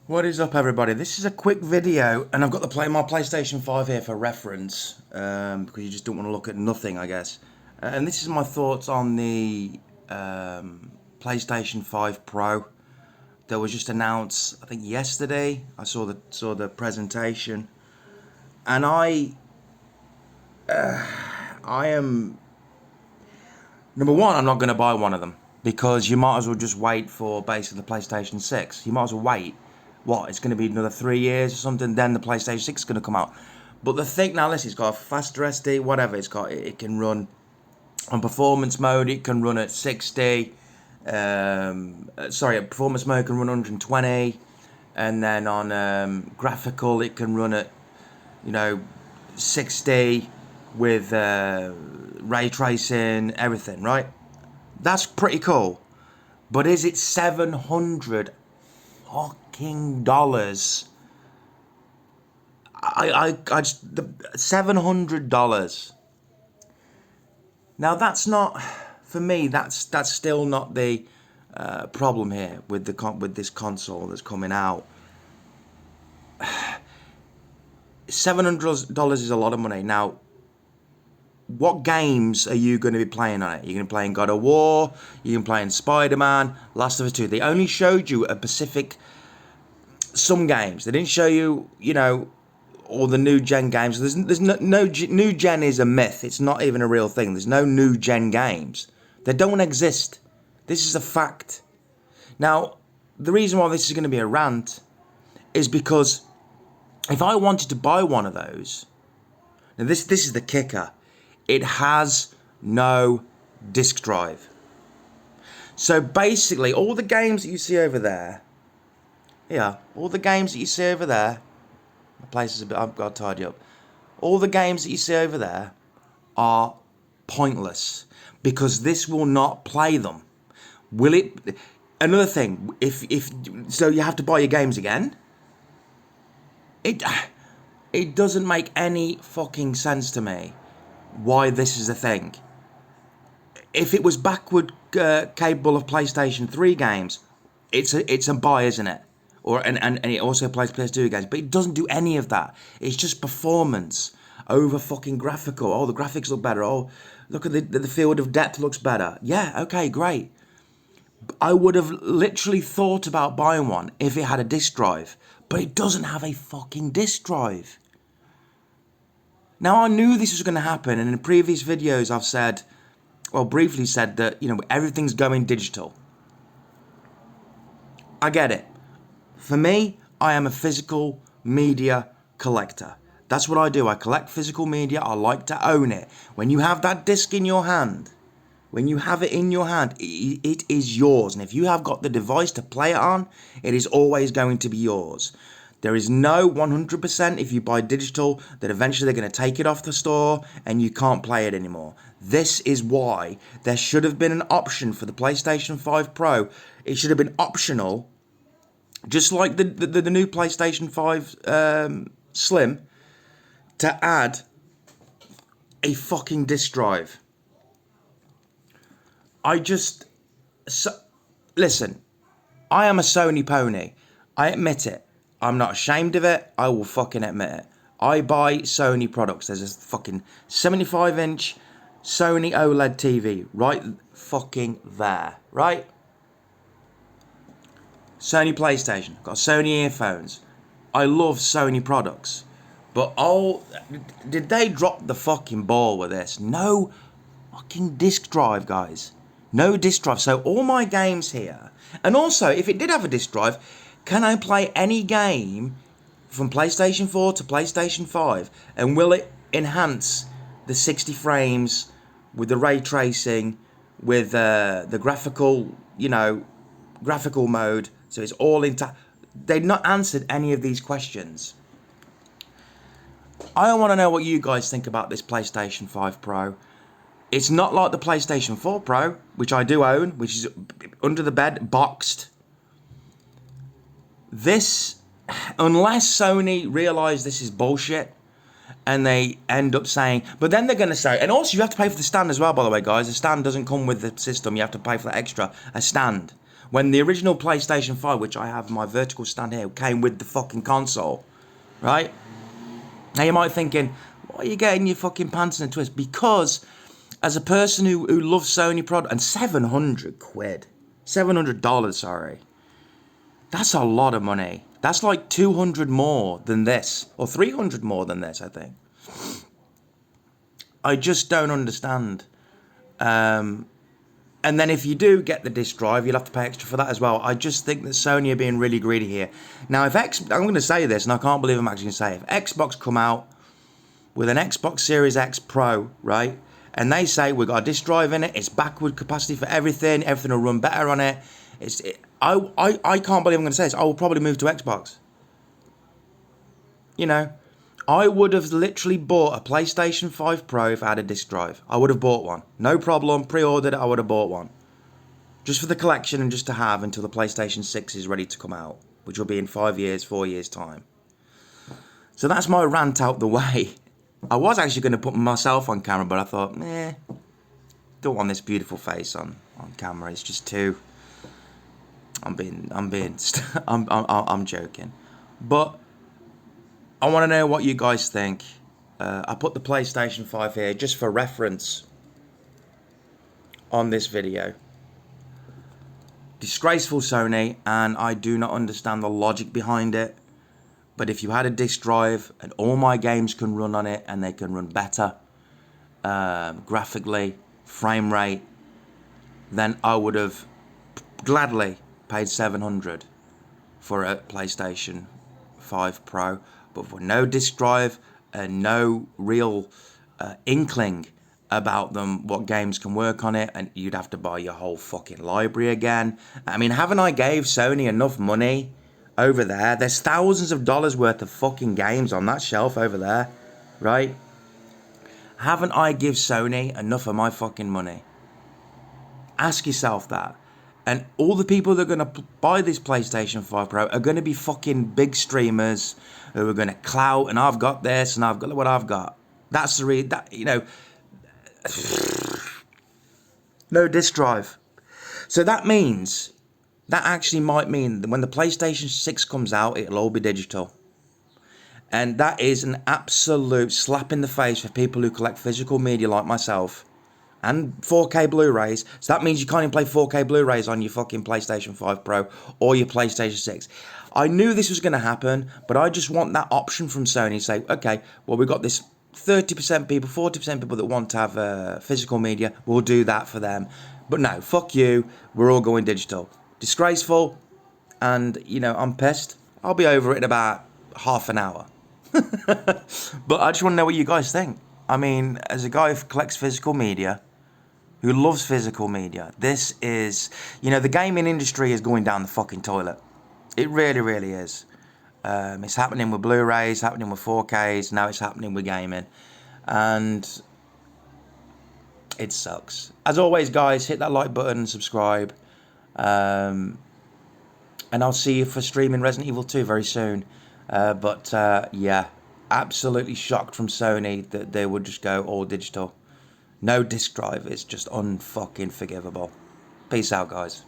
What is up, everybody? This is a quick video, and I've got my PlayStation 5 here for reference, because you just don't want to look at nothing, I guess. And this is my thoughts on the PlayStation 5 Pro that was just announced, I think yesterday. I saw the presentation, and I am, number one, I'm not going to buy one of them, because you might as well just wait for basically the PlayStation 6. You might as well wait. What, it's going to be another 3 years or something, then the PlayStation 6 is going to come out. But the thing, now listen, it's got a faster SD, whatever, it can run on performance mode, it can run at 60, performance mode can run 120, and then on graphical it can run at, 60 with ray tracing, everything, right? That's pretty cool. But is it $700 fucking dollars? I just, the $700. Now that's not, for me, that's still not the problem here with this console that's coming out. $700 is a lot of money. Now, what games are you going to be playing on it? You're going to be playing God of War, you can play in Spider-Man, Last of Us 2. They only showed you some games. They didn't show you, all the new gen games. There's no new gen is a myth. It's not even a real thing. There's no new gen games. They don't exist. This is a fact. Now, the reason why this is going to be a rant is because if I wanted to buy one of those, now this is the kicker. It has no disk drive. So basically, all the games that you see over there, all the games that you see over there, the place is a bit, I've got to tidy up. All the games that you see over there are pointless because this will not play them. Will it? Another thing, if so, you have to buy your games again. It doesn't make any fucking sense to me why this is a thing. If it was backward capable of PlayStation 3 games, it's a buy, isn't it? And it also plays PS2 games, but it doesn't do any of that. It's just performance over fucking graphical. Oh, the graphics look better. Oh, look at the field of depth looks better. Yeah, okay, great. I would have literally thought about buying one if it had a disc drive, but it doesn't have a fucking disc drive. Now, I knew this was going to happen, and in previous videos I've said, well, briefly said that, everything's going digital. I get it. For me, I am a physical media collector. That's what I do. I collect physical media. I like to own it. When you have that disc in your hand, it is yours. And if you have got the device to play it on, it is always going to be yours. There is no 100% if you buy digital that eventually they're going to take it off the store and you can't play it anymore. This is why there should have been an option for the PlayStation 5 Pro. It should have been optional, just like the new PlayStation 5 Slim, to add a fucking disc drive. Listen, I am a Sony pony. I admit it. I'm not ashamed of it. I will fucking admit it. I buy Sony products. There's a fucking 75-inch Sony OLED TV right fucking there, right? Sony PlayStation. Got Sony earphones. I love Sony products. But did they drop the fucking ball with this? No fucking disc drive, guys. No disc drive. So all my games here, and also if it did have a disc drive, can I play any game from PlayStation 4 to PlayStation 5? And will it enhance the 60 frames with the ray tracing, with the graphical, graphical mode? So it's all intact. They've not answered any of these questions. I want to know what you guys think about this PlayStation 5 Pro. It's not like the PlayStation 4 Pro, which I do own, which is under the bed, boxed. This, unless Sony realise this is bullshit, and they end up saying, but then they're going to say, and also you have to pay for the stand as well, by the way, guys. The stand doesn't come with the system. You have to pay for that extra, a stand. When the original PlayStation 5, which I have my vertical stand here, came with the fucking console, right? Now you might be thinking, why are you getting your fucking pants in a twist? Because as a person who loves Sony product, and 700 quid, $700, sorry, that's a lot of money. That's like 200 more than this, or 300 more than this, I think. I just don't understand. And then if you do get the disc drive, you'll have to pay extra for that as well. I just think that Sony are being really greedy here. Now, I'm going to say this, and I can't believe I'm actually going to say it. If Xbox come out with an Xbox Series X Pro, right, and they say we've got a disc drive in it, it's backward capacity for everything will run better on it. I can't believe I'm going to say this. I will probably move to Xbox. You know, I would have literally bought a PlayStation 5 Pro if I had a disc drive. I would have bought one. No problem. Pre-ordered it, I would have bought one. Just for the collection and just to have until the PlayStation 6 is ready to come out, which will be in 4 years' time. So that's my rant out the way. I was actually going to put myself on camera, but I thought, don't want this beautiful face on camera. It's just too... I'm joking. But I want to know what you guys think. I put the PlayStation 5 here just for reference on this video. Disgraceful, Sony, and I do not understand the logic behind it. But if you had a disc drive and all my games can run on it and they can run better, graphically, frame rate, then I would have gladly paid $700 for a PlayStation 5 Pro. But for no disc drive and no real inkling about them, what games can work on it, and you'd have to buy your whole fucking library again. I mean, haven't I gave Sony enough money over there? There's thousands of dollars worth of fucking games on that shelf over there, right? Haven't I give Sony enough of my fucking money? Ask yourself that. And all the people that are going to buy this PlayStation 5 Pro are going to be fucking big streamers who are going to clout, and I've got this and I've got what I've got. That's the no disc drive. So that means, that actually might mean that when the PlayStation 6 comes out, it'll all be digital. And that is an absolute slap in the face for people who collect physical media like myself. And 4K Blu-rays. So that means you can't even play 4K Blu-rays on your fucking PlayStation 5 Pro or your PlayStation 6. I knew this was going to happen, but I just want that option from Sony to say, okay, well, we've got this 30% people, 40% people that want to have physical media. We'll do that for them. But no, fuck you. We're all going digital. Disgraceful. And, I'm pissed. I'll be over it in about half an hour. But I just want to know what you guys think. I mean, as a guy who collects physical media, who loves physical media, this is, the gaming industry is going down the fucking toilet. It really, really is. It's happening with Blu-rays, happening with 4Ks, now it's happening with gaming. And it sucks. As always, guys, hit that like button and subscribe. And I'll see you for streaming Resident Evil 2 very soon. Yeah, absolutely shocked from Sony that they would just go all digital. No disc drive is just unfucking forgivable. Peace out, guys.